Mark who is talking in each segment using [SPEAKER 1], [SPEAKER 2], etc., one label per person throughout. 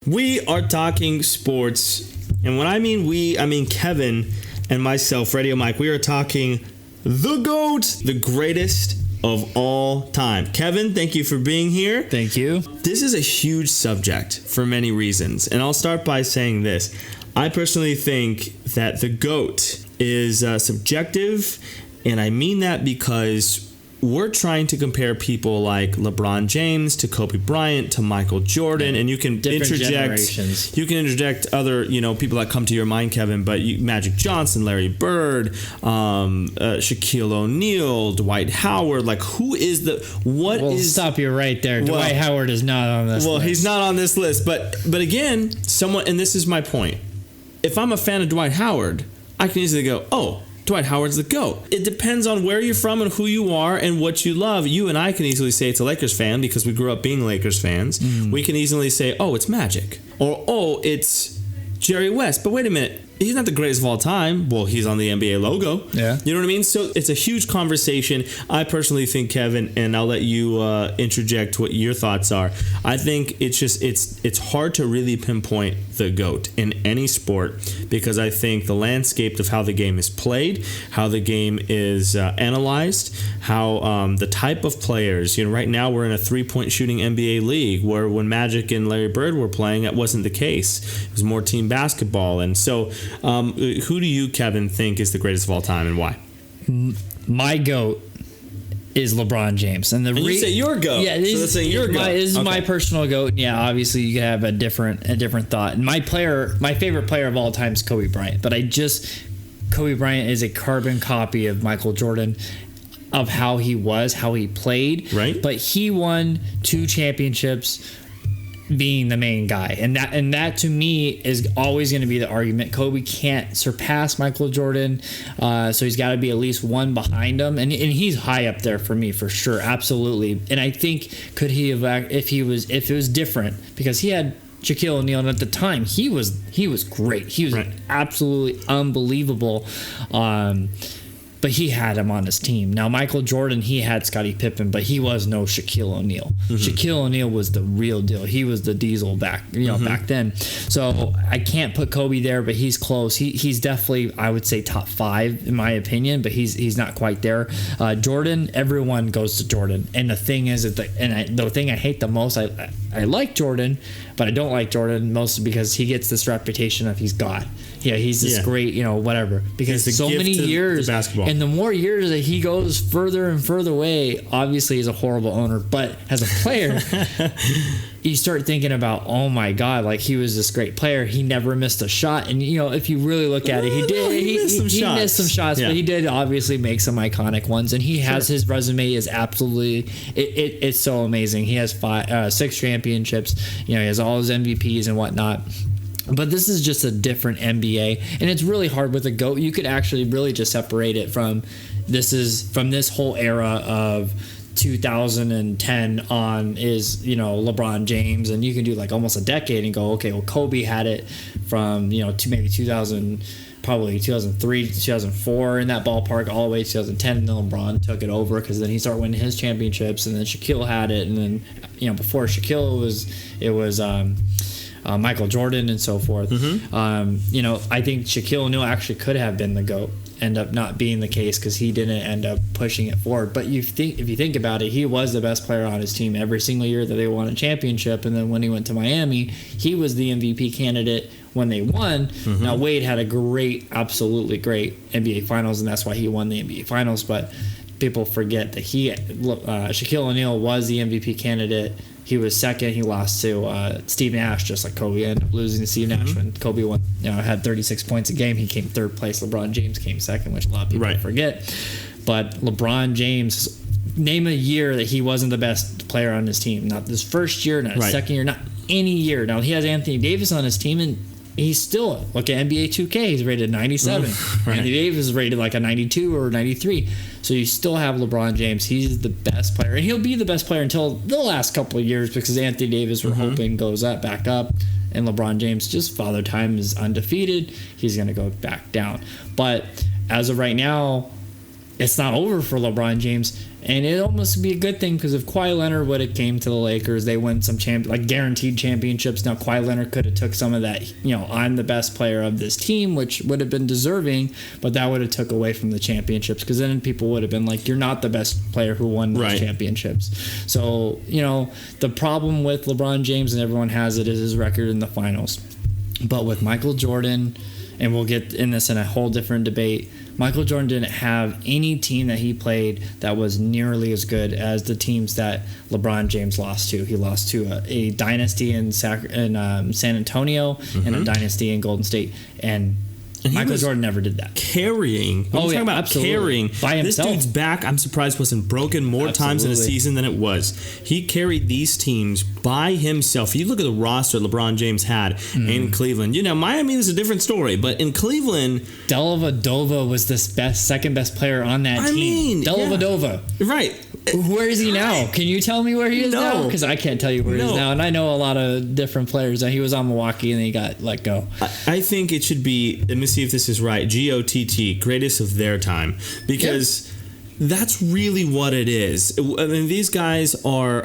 [SPEAKER 1] We are talking sports. And when I mean we, I mean Kevin and myself, Radio Myke. We are talking the GOAT, the greatest of all time. Kevin, thank you for being here.
[SPEAKER 2] Thank you.
[SPEAKER 1] This is a huge subject for many reasons. And I'll start by saying this. I personally think that the GOAT is subjective. And I mean that because we're trying to compare people like LeBron James to Kobe Bryant to Michael Jordan, and you can interject other people that come to your mind, Kevin. But Magic Johnson, Larry Bird, Shaquille O'Neal, Dwight Howard. Like, who is
[SPEAKER 2] stop you right there. Dwight Howard is not on this.
[SPEAKER 1] Well,
[SPEAKER 2] list.
[SPEAKER 1] He's not on this list. But again, and this is my point. If I'm a fan of Dwight Howard, I can easily go, oh, Dwight Howard's the GOAT. It depends on where you're from and who you are and what you love. You and I can easily say it's a Lakers fan because we grew up being Lakers fans. We can easily say, oh, it's Magic. Or, oh, it's Jerry West. But wait a minute. He's not the greatest of all time. Well, he's on the NBA logo. Yeah. You know what I mean? So it's a huge conversation. I personally think, Kevin, and I'll let you interject what your thoughts are. I think it's hard to really pinpoint the GOAT in any sport because I think the landscape of how the game is played, how the game is analyzed, how the type of players. Right now we're in a 3-point shooting NBA league where when Magic and Larry Bird were playing, that wasn't the case. It was more team basketball. And so who do you, Kevin, think is the greatest of all time and why?
[SPEAKER 2] My GOAT is LeBron James. And
[SPEAKER 1] you say your GOAT. Yeah,
[SPEAKER 2] this is my personal GOAT. Yeah, obviously you have a different thought. And my favorite player of all time is Kobe Bryant. But Kobe Bryant is a carbon copy of Michael Jordan, of how he played.
[SPEAKER 1] Right.
[SPEAKER 2] But he won 2 championships being the main guy, and that to me is always going to be the argument. Kobe can't surpass Michael Jordan, so he's got to be at least one behind him, and he's high up there for me for sure, absolutely. And I think could he have, if it was different, because he had Shaquille O'Neal, and at the time he was great. He was absolutely unbelievable. But he had him on his team. Now, Michael Jordan, he had Scottie Pippen, but he was no Shaquille O'Neal. Shaquille O'Neal was the real deal. He was the diesel back then. So I can't put Kobe there, but he's close. He's definitely, I would say, top 5 in my opinion, but he's not quite there. Jordan, everyone goes to Jordan. And the thing is, the thing I hate the most, I like Jordan, but I don't like Jordan mostly because he gets this reputation of he's God. Yeah, he's this great, whatever. Because so many years, and the more years that he goes further and further away, obviously he's a horrible owner. But as a player, you start thinking about, oh my God, like he was this great player. He never missed a shot. And, if you really look at it, he missed some shots, but he did obviously make some iconic ones. And he has his resume is absolutely, it's so amazing. He has 6 championships. He has all his MVPs and whatnot. But this is just a different NBA, and it's really hard with a GOAT. You could actually really just separate it from this whole era of 2010 on is LeBron James, and you can do like almost a decade and go, okay, well Kobe had it from to maybe 2000. Probably 2003, 2004 in that ballpark, all the way to 2010, and then LeBron took it over because then he started winning his championships, and then Shaquille had it, and then before Shaquille it was Michael Jordan and so forth. I think Shaquille O'Neal actually could have been the GOAT. End up not being the case because he didn't end up pushing it forward. But if you think about it, he was the best player on his team every single year that they won a championship. And then when he went to Miami, he was the MVP candidate when they won. Now Wade had a absolutely great NBA Finals, and that's why he won the NBA Finals. But people forget that Shaquille O'Neal was the MVP candidate. He was second. He lost to Steve Nash, just like Kobe ended up losing to Steve Nash when Kobe won. Had 36 points a game. He came 3rd place. LeBron James came 2nd, which a lot of people forget. But LeBron James, name a year that he wasn't the best player on his team. Not this first year, not his second year, not any year. Now he has Anthony Davis on his team, and he's still, look at NBA 2K, he's rated 97. Anthony Davis is rated like a 92 or 93. So you still have LeBron James. He's the best player. And he'll be the best player until the last couple of years because Anthony Davis, we're hoping, goes back up. And LeBron James, just Father Time, is undefeated. He's going to go back down. But as of right now, it's not over for LeBron James. And it almost be a good thing, because if Kawhi Leonard would have came to the Lakers, they win some guaranteed championships. Now Kawhi Leonard could have took some of that, I'm the best player of this team, which would have been deserving, but that would have took away from the championships, because then people would have been like, you're not the best player who won those championships. So, the problem with LeBron James, and everyone has it, is his record in the finals. But with Michael Jordan, and we'll get in this in a whole different debate, Michael Jordan didn't have any team that he played that was nearly as good as the teams that LeBron James lost to. He lost to a dynasty in San Antonio and a dynasty in Golden State. And Michael Jordan never did that.
[SPEAKER 1] Carrying. Talking about
[SPEAKER 2] absolutely.
[SPEAKER 1] Carrying.
[SPEAKER 2] By himself.
[SPEAKER 1] This dude's back, I'm surprised, wasn't broken more times in a season than it was. He carried these teams by himself. You look at the roster LeBron James had in Cleveland. Miami is a different story, but in Cleveland,
[SPEAKER 2] Dellavedova was the second best player on that team. Dellavedova.
[SPEAKER 1] Right.
[SPEAKER 2] Where is he now? Can you tell me where he is now? Because I can't tell you where he is now. And I know a lot of different players. He was on Milwaukee and then he got let go.
[SPEAKER 1] I think it should be, let me see if this is right, G.O.A.T, greatest of their time. Because that's really what it is. I mean, these guys are...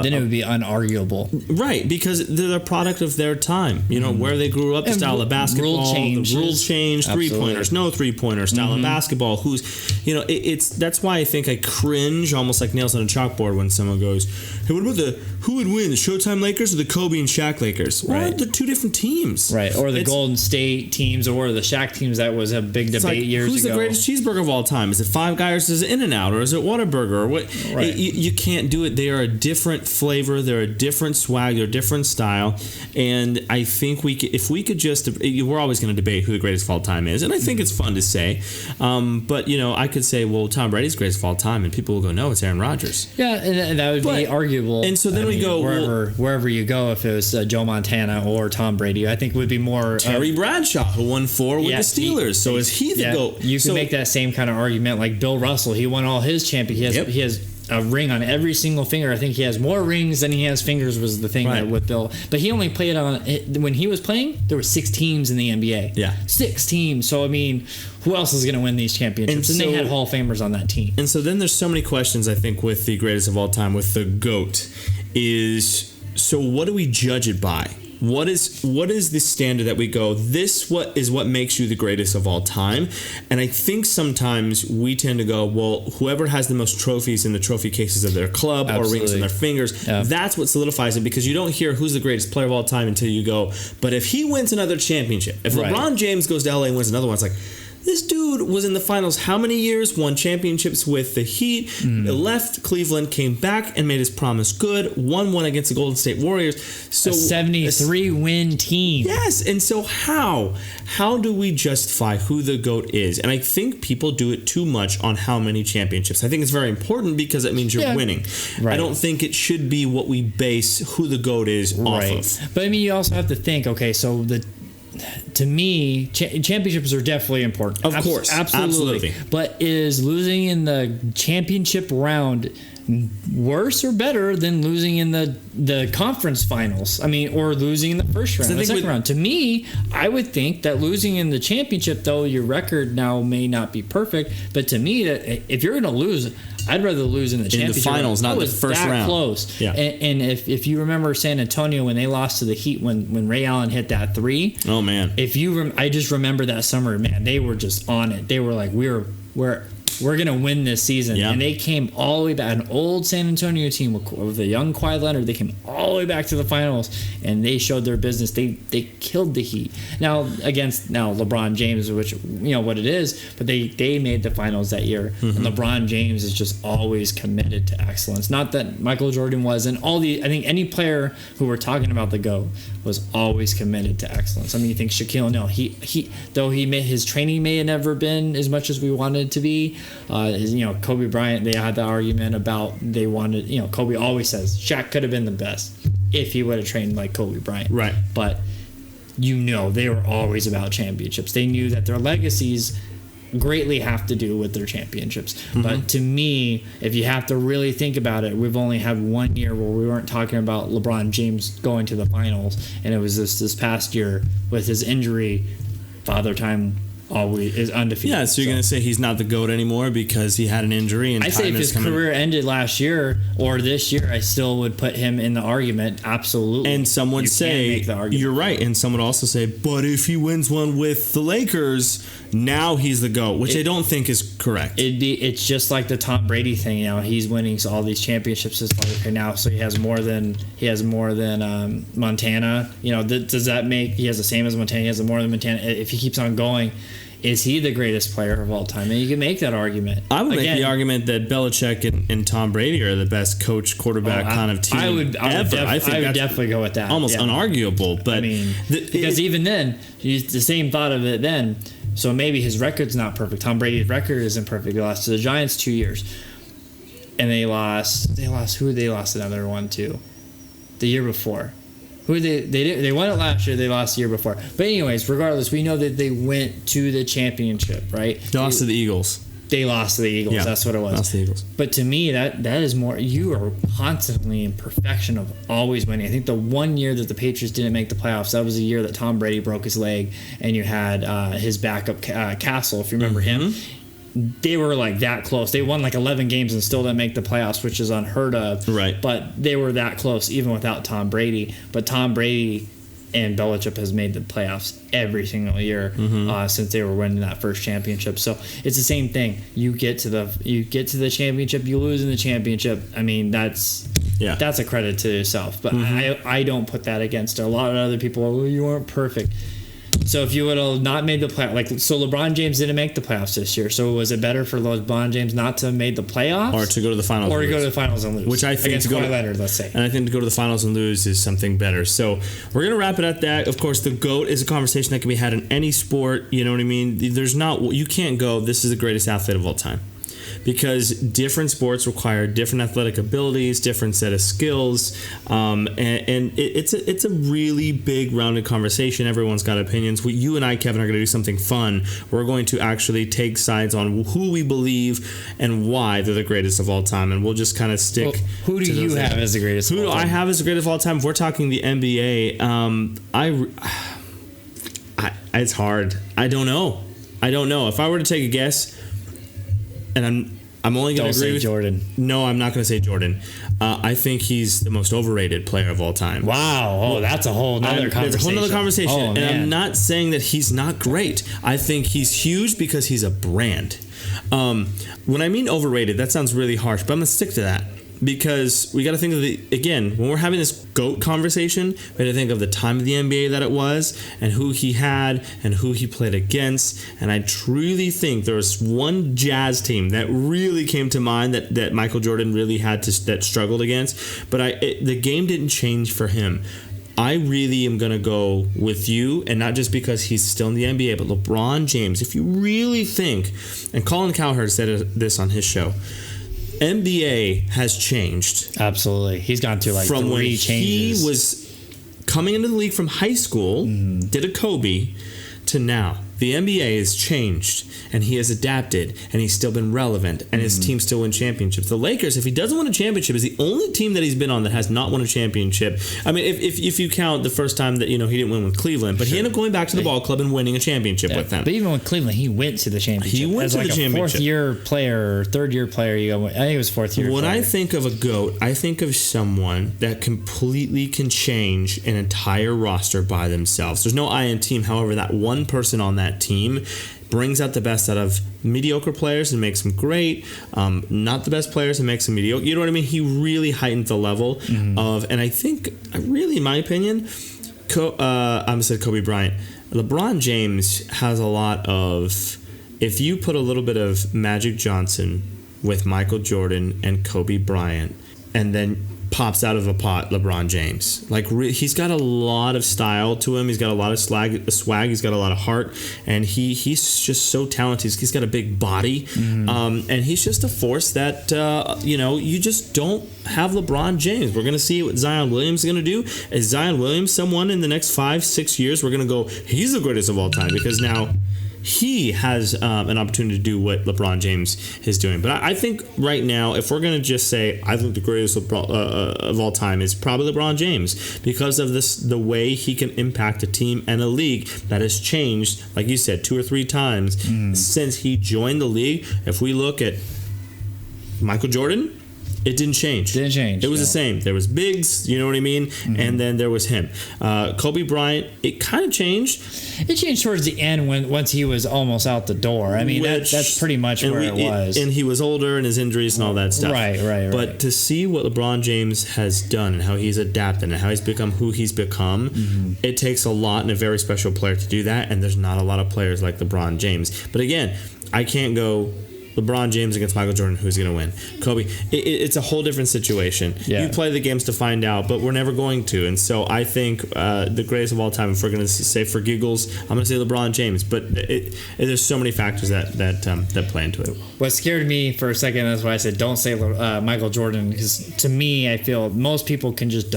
[SPEAKER 2] then it would be unarguable.
[SPEAKER 1] Right, because they're the product of their time. Where they grew up, the style of basketball, the rules changed, three-pointers, no three-pointers, style of basketball. That's why I think I cringe, almost like nails on a chalkboard, when someone goes, hey, what about who would win, the Showtime Lakers or the Kobe and Shaq Lakers? Well, they're two different teams.
[SPEAKER 2] Right, or the Golden State teams or the Shaq teams. That was a big debate years ago.
[SPEAKER 1] Who's the greatest cheeseburger of all time? Is it Five Guys or is it In-N-Out, or is it Whataburger, or what? Right. You can't do it. They are a different flavor. They're a different swag. They're a different style. And I think if we could just, we're always going to debate who the greatest of all time is, and I think it's fun to say. But I could say, well, Tom Brady's greatest of all time, and people will go, no, it's Aaron Rodgers.
[SPEAKER 2] Yeah, and that would be arguable.
[SPEAKER 1] And so then we go
[SPEAKER 2] wherever you go. If it was Joe Montana or Tom Brady, I think it would be more
[SPEAKER 1] Terry Bradshaw, who won 4 with the Steelers. So is he the GOAT?
[SPEAKER 2] You can make that same kind of argument, like Bill Russell. He won all his champions. He has a ring on every single finger. I think he has more rings than he has fingers, was the thing with Bill. But he only played when he was playing, there were 6 teams in the NBA. Yeah. 6 teams. So, I mean, who else is going to win these championships? And they had Hall of Famers on that team.
[SPEAKER 1] And so then there's so many questions, I think, with the greatest of all time, with the GOAT, so what do we judge it by? What is the standard that we go, this is what makes you the greatest of all time? And I think sometimes we tend to go, well, whoever has the most trophies in the trophy cases of their club or rings on their fingers, that's what solidifies it, because you don't hear who's the greatest player of all time until you go, but if he wins another championship, if LeBron James goes to LA and wins another one, it's like, this dude was in the finals how many years, won championships with the Heat, left Cleveland, came back and made his promise good, won one against the Golden State Warriors. So
[SPEAKER 2] a 73-win team.
[SPEAKER 1] Yes, and so how do we justify who the GOAT is? And I think people do it too much on how many championships. I think it's very important because it means you're winning. Right. I don't think it should be what we base who the GOAT is off of.
[SPEAKER 2] But I mean, you also have to think, okay, so to me, championships are definitely important.
[SPEAKER 1] Of course. Absolutely.
[SPEAKER 2] But is losing in the championship round worse or better than losing in the conference finals? I mean, or losing in the first round, the second round. To me, I would think that losing in the championship, though your record now may not be perfect, but to me, that if you're going to lose, I'd rather lose in the championship
[SPEAKER 1] finals, not the first round.
[SPEAKER 2] Close.
[SPEAKER 1] Yeah.
[SPEAKER 2] And if you remember San Antonio when they lost to the Heat when Ray Allen hit that 3.
[SPEAKER 1] Oh man!
[SPEAKER 2] I just remember that summer, man. They were just on it. They were like, we're gonna win this season, and they came all the way back. An old San Antonio team with a young Kawhi Leonard, they came all the way back to the finals, and they showed their business. They killed the Heat. Now against LeBron James, which what it is, but they made the finals that year. And LeBron James is just always committed to excellence. Not that Michael Jordan was, and I think any player who we're talking about the GOAT was always committed to excellence. I mean, you think Shaquille O'Neal, his training may have never been as much as we wanted it to be. Kobe Bryant, they had the argument about they wanted, Kobe always says Shaq could have been the best if he would have trained like Kobe Bryant.
[SPEAKER 1] Right.
[SPEAKER 2] But they were always about championships. They knew that their legacies greatly have to do with their championships. But to me, if you have to really think about it, we've only had 1 year where we weren't talking about LeBron James going to the finals, and it was this past year with his injury, Father Time always is undefeated.
[SPEAKER 1] Yeah, so you're going to say he's not the GOAT anymore because he had an injury. And
[SPEAKER 2] I say if his career ended last year or this year, I still would put him in the argument. Absolutely.
[SPEAKER 1] And some would say, you're right. And some would also say, but if he wins one with the Lakers, now he's the GOAT, which I don't think is correct.
[SPEAKER 2] It's just like the Tom Brady thing. He's winning all these championships. It's like, okay, now so he has more than Montana. Does that make he has the same as Montana? He has more than Montana. If he keeps on going, is he the greatest player of all time? And you can make that argument.
[SPEAKER 1] I would make the argument that Belichick and Tom Brady are the best coach quarterback kind of team.
[SPEAKER 2] I would definitely go with that.
[SPEAKER 1] Almost unarguable, but
[SPEAKER 2] because even then, the same thought of it then. So maybe his record's not perfect. Tom Brady's record isn't perfect. They lost to the Giants 2 years, and they lost. Who they lost another one to? The year before. Who they won it last year. They lost the year before. But anyways, regardless, we know that they went to the championship, right?
[SPEAKER 1] They lost to the Eagles.
[SPEAKER 2] They lost to the Eagles. Yeah, that's what it was.
[SPEAKER 1] Lost to the Eagles.
[SPEAKER 2] But to me, that is more. You are constantly in perfection of always winning. I think the one year that the Patriots didn't make the playoffs, that was the year that Tom Brady broke his leg, and you had his backup Castle, if you remember him. They were like that close. They won like 11 games and still didn't make the playoffs, which is unheard of.
[SPEAKER 1] Right.
[SPEAKER 2] But they were that close even without Tom Brady. But Tom Brady and Belichick has made the playoffs every single year since they were winning that first championship. So it's the same thing. You get to the championship, you lose in the championship. I mean, that's a credit to yourself. But I don't put that against a lot of other people. Oh, you weren't perfect. So if you would have not made the playoffs, so LeBron James didn't make the playoffs this year. So was it better for LeBron James not to have made the playoffs,
[SPEAKER 1] or to go to the finals,
[SPEAKER 2] and lose?
[SPEAKER 1] Which I think
[SPEAKER 2] against Kawhi Leonard, let's say.
[SPEAKER 1] And I think to go to the finals and lose is something better. So we're gonna wrap it at that. Of course, the GOAT is a conversation that can be had in any sport. You know what I mean? You can't go, this is the greatest athlete of all time. Because different sports require different athletic abilities, different set of skills, and it's a really big rounded conversation. Everyone's got opinions. You and I, Kevin, are going to do something fun. We're going to actually take sides on who we believe and why they're the greatest of all time, and we'll just kind of stick.
[SPEAKER 2] Well, who do you have as the greatest?
[SPEAKER 1] Who do I have as the greatest of all time? If we're talking the NBA, it's hard. I don't know. If I were to take a guess. And I'm only going to agree with
[SPEAKER 2] Jordan.
[SPEAKER 1] No, I'm not going to say Jordan. I think he's the most overrated player of all time.
[SPEAKER 2] Wow. Oh, that's a whole nother conversation.
[SPEAKER 1] It's a whole nother conversation.
[SPEAKER 2] Oh,
[SPEAKER 1] and I'm not saying that he's not great. I think he's huge because he's a brand. When I mean overrated, that sounds really harsh, but I'm going to stick to that. Because we got to think of when we're having this GOAT conversation, we got to think of the time of the NBA that it was and who he had and who he played against. And I truly think there was one Jazz team that really came to mind that Michael Jordan really had that struggled against. But the game didn't change for him. I really am going to go with you, and not just because he's still in the NBA, but LeBron James. If you really think, and Colin Cowherd said this on his show, NBA has changed.
[SPEAKER 2] Absolutely. He's gone through like
[SPEAKER 1] from
[SPEAKER 2] 3
[SPEAKER 1] when
[SPEAKER 2] changes.
[SPEAKER 1] He was coming into the league from high school, did a Kobe, to now. The NBA has changed, and he has adapted, and he's still been relevant, and his team still win championships. The Lakers, if he doesn't win a championship, is the only team that he's been on that has not won a championship. I mean, if you count the first time that he didn't win with Cleveland, but he ended up going back to the ball club and winning a championship with them.
[SPEAKER 2] But even with Cleveland, he went to the championship.
[SPEAKER 1] He went
[SPEAKER 2] as
[SPEAKER 1] to
[SPEAKER 2] like
[SPEAKER 1] the
[SPEAKER 2] a
[SPEAKER 1] championship.
[SPEAKER 2] 4th-year player, or 3rd-year player. I think it was 4th-year.
[SPEAKER 1] When
[SPEAKER 2] player.
[SPEAKER 1] I think of a GOAT, I think of someone that completely can change an entire roster by themselves. There's no I in team. However, that one person on that team brings out the best out of mediocre players and makes them great. Not the best players and makes them mediocre. You know what I mean? He really heightened the level of, and I think, really, in my opinion, I almost said Kobe Bryant. LeBron James has a lot of, if you put a little bit of Magic Johnson with Michael Jordan and Kobe Bryant, and then pops out of a pot LeBron James. Like, he's got a lot of style to him. He's got a lot of swag. He's got a lot of heart, and he's just so talented. He's got a big body, and he's just a force that you just don't have LeBron James. We're gonna see what Zion Williams is gonna do. Is Zion Williams someone in the next 5-6 years we're gonna go, he's the greatest of all time? Because now he has an opportunity to do what LeBron James is doing. But I think right now, if we're going to just say, I think the greatest of all time is probably LeBron James because of the way he can impact a team and a league that has changed, like you said, 2 or 3 times since he joined the league. If we look at Michael Jordan, it didn't change. It was the same. There was Biggs, you know what I mean? And then there was him. Kobe Bryant, it kind of changed.
[SPEAKER 2] It changed towards the end once he was almost out the door. I mean, that's pretty much where it was.
[SPEAKER 1] And he was older and his injuries and all that stuff.
[SPEAKER 2] Right.
[SPEAKER 1] But to see what LeBron James has done and how he's adapted and how he's become who he's become, it takes a lot and a very special player to do that. And there's not a lot of players like LeBron James. But again, I can't go LeBron James against Michael Jordan, who's going to win? Kobe. It's a whole different situation. Yeah. You play the games to find out, but we're never going to. And so I think the greatest of all time, if we're going to say for giggles, I'm going to say LeBron James. But there's so many factors that play into it.
[SPEAKER 2] What scared me for a second, that's why I said don't say Michael Jordan, because to me, I feel most people can just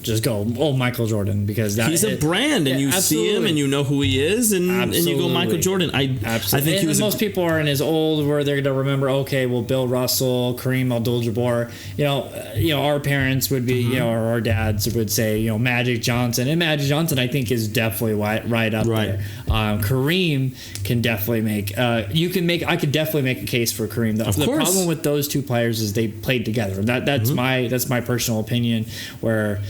[SPEAKER 2] just go, Michael Jordan, because
[SPEAKER 1] he's a brand, and you see him, and you know who he is, and you go Michael Jordan. I think
[SPEAKER 2] most people are in his old where they're going to remember. Okay, well, Bill Russell, Kareem Abdul-Jabbar. Our parents would be, or our dads would say, Magic Johnson, and Magic Johnson, I think, is definitely right up there. Kareem can definitely make. I could definitely make a case for Kareem. The problem with those two players is they played together. That's my personal opinion, where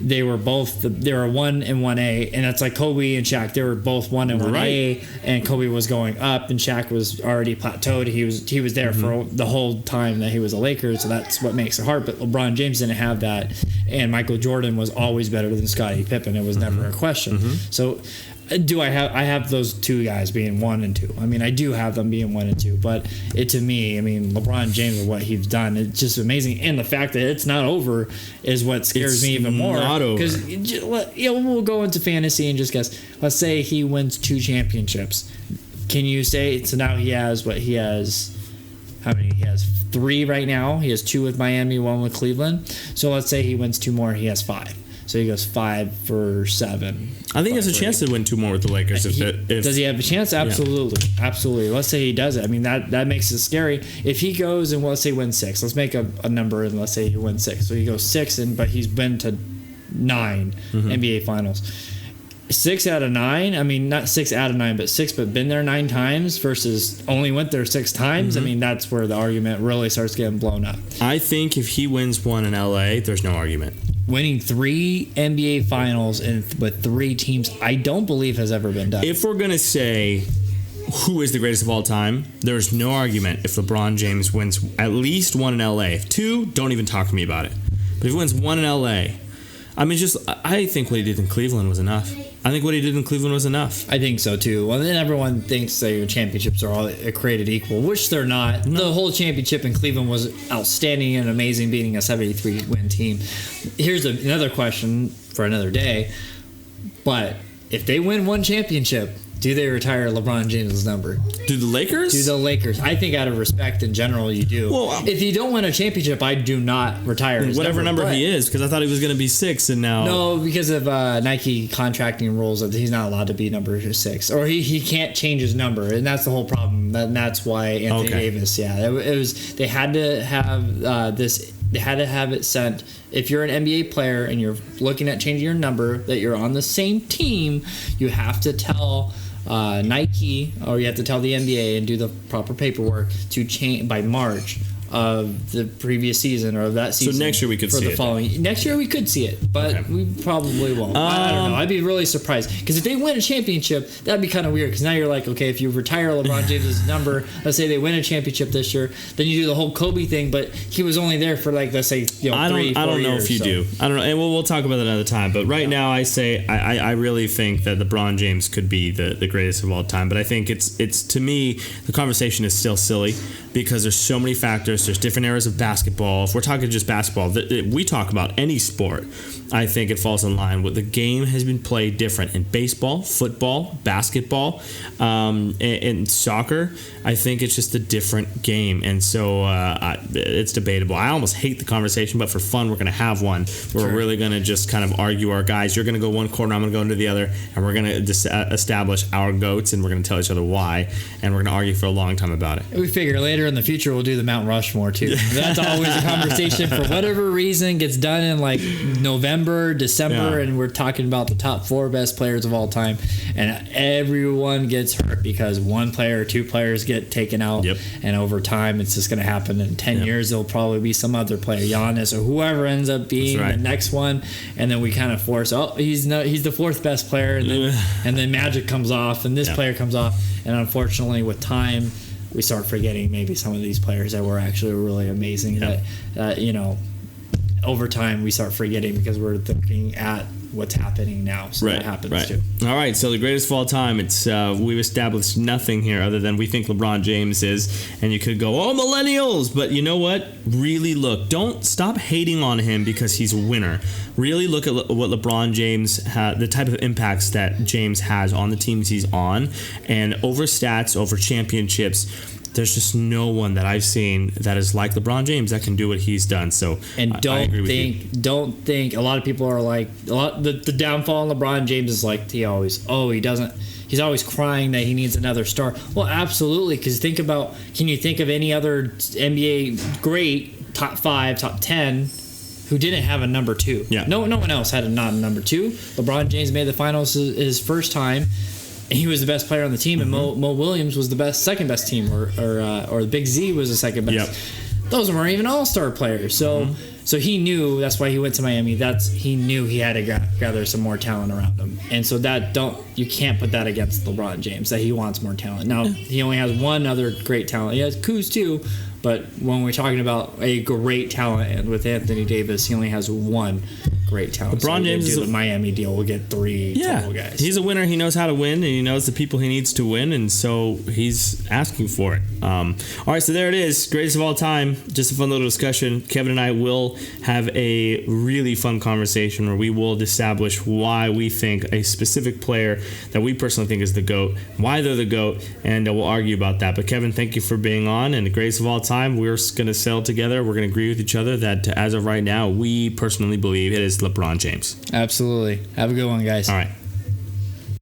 [SPEAKER 2] they were both they were 1 and 1A, and that's like Kobe and Shaq. They were both 1 and 1A, and Kobe was going up, and Shaq was already plateaued. He was there for the whole time that he was a Lakers, so that's what makes it hard. But LeBron James didn't have that, and Michael Jordan was always better than Scottie Pippen. It was never a question. So I have those two guys being 1 and 2. I mean, I do have them being 1 and 2, but to me, I mean, LeBron James and what he's done, it's just amazing. And the fact that it's not over is what scares me even more.
[SPEAKER 1] Not over.
[SPEAKER 2] Because we'll go into fantasy and just guess. Let's say he wins 2 championships. Can you say so? Now he has what he has. How many? He has 3 right now. He has 2 with Miami, 1 with Cleveland. So let's say he wins 2 more. He has 5. So he goes 5 for 7.
[SPEAKER 1] I think he has a chance to win 2 more with the Lakers.
[SPEAKER 2] Does he have a chance? Absolutely. Yeah. Absolutely. Let's say he does it. I mean, that makes it scary. If he goes and let's say wins 6. Let's make a number and let's say he wins 6. So he goes 6, but he's been to 9 NBA Finals. 6 out of 9. I mean, not 6 out of 9, but 6, but been there 9 times versus only went there 6 times. I mean, that's where the argument really starts getting blown up.
[SPEAKER 1] I think if he wins 1 in LA, there's no argument.
[SPEAKER 2] Winning 3 NBA Finals with 3 teams, I don't believe has ever been done.
[SPEAKER 1] If we're going to say who is the greatest of all time, there's no argument if LeBron James wins at least 1 in LA. If 2, don't even talk to me about it. But if he wins 1 in LA, I mean, I think what he did in Cleveland was enough. I think what he did in Cleveland was enough.
[SPEAKER 2] I think so, too. Well, then everyone thinks that championships are all created equal, which they're not. No. The whole championship in Cleveland was outstanding and amazing, beating a 73-win team. Here's another question for another day. But if they win 1 championship, do they retire LeBron James' number?
[SPEAKER 1] Do the Lakers?
[SPEAKER 2] Do the Lakers. I think out of respect in general, you do. Well, if you don't win a championship, I do not retire his
[SPEAKER 1] whatever number he is, because I thought he was going to be 6, and now...
[SPEAKER 2] No, because of Nike contracting rules, that he's not allowed to be number 6. Or he can't change his number, and that's the whole problem. And that's why Anthony Davis, it was... They had to have this... They had to have it sent. If you're an NBA player and you're looking at changing your number, that you're on the same team, you have to tell... Nike, or you have to tell the NBA and do the proper paperwork to change by March of the previous season or of that season.
[SPEAKER 1] So next year we could see
[SPEAKER 2] it. Next year we could see it, but we probably won't. I don't know. I'd be really surprised because if they win a championship, that'd be kind of weird. Because now you're like, okay, if you retire LeBron James' number, let's say they win a championship this year, then you do the whole Kobe thing. But he was only there for let's say 3-4 years.
[SPEAKER 1] I don't know if you do. I don't know, and we'll talk about that another time. But right now, I say I really think that LeBron James could be the greatest of all time. But I think it's to me the conversation is still silly because there's so many factors, eras. There's different eras of basketball. If we're talking just basketball, we talk about any sport. I think it falls in line with the game has been played different in baseball, football, basketball, and soccer. I think it's just a different game, and so it's debatable. I almost hate the conversation, but for fun, we're going to have one where we're really going to just kind of argue our guys. You're going to go one corner, I'm going to go into the other, and we're going to establish our GOATs, and we're going to tell each other why, and we're going to argue for a long time about it.
[SPEAKER 2] We figure later in the future we'll do the Mount Rushmore too. That's always a conversation for whatever reason gets done in like November, December, and we're talking about the top 4 best players of all time, and everyone gets hurt because one player or 2 players get taken out, and over time it's just going to happen. In 10 years there'll probably be some other player, Giannis or whoever ends up being the next one, and then we kind of force, he's the 4th best player, and then Magic comes off and this player comes off, and unfortunately with time we start forgetting maybe some of these players that were actually really amazing that over time we start forgetting because we're looking at what's happening now. So that happens too.
[SPEAKER 1] All right, so the greatest of all time, it's we've established nothing here other than we think LeBron James is, and you could go, millennials, but you know what? Really look. Don't stop hating on him because he's a winner. Really look at what LeBron James the type of impacts that James has on the teams he's on, and over stats, over championships. There's just no one that I've seen that is like LeBron James that can do what he's done. So,
[SPEAKER 2] and don't think. A lot of people are like, the downfall in LeBron James is like he doesn't. He's always crying that he needs another star. Well, absolutely, because can you think of any other NBA great top 5, top 10 who didn't have a number 2? Yeah. No one else had not a number 2. LeBron James made the finals his first time. He was the best player on the team, and Mo Williams was the second best team, or the Big Z was the second best. Yep. Those weren't even all-star players. So so he knew, that's why he went to Miami. He knew he had to gather some more talent around him, and so you can't put that against LeBron James that he wants more talent. Now he only has one other great talent. He has Kuz too, but when we're talking about a great talent with Anthony Davis, he only has one great talent.
[SPEAKER 1] LeBron James is
[SPEAKER 2] the Miami deal. We'll get 3 total guys.
[SPEAKER 1] He's a winner. He knows how to win, and he knows the people he needs to win, and so he's asking for it. All right, so there it is. Greatest of all time. Just a fun little discussion. Kevin and I will have a really fun conversation where we will establish why we think a specific player that we personally think is the GOAT, why they're the GOAT, and we'll argue about that. But Kevin, thank you for being on, and the greatest of all time, we're going to settle together. We're going to agree with each other that as of right now, we personally believe it is LeBron James.
[SPEAKER 2] Absolutely. Have a good one, guys.
[SPEAKER 1] All right.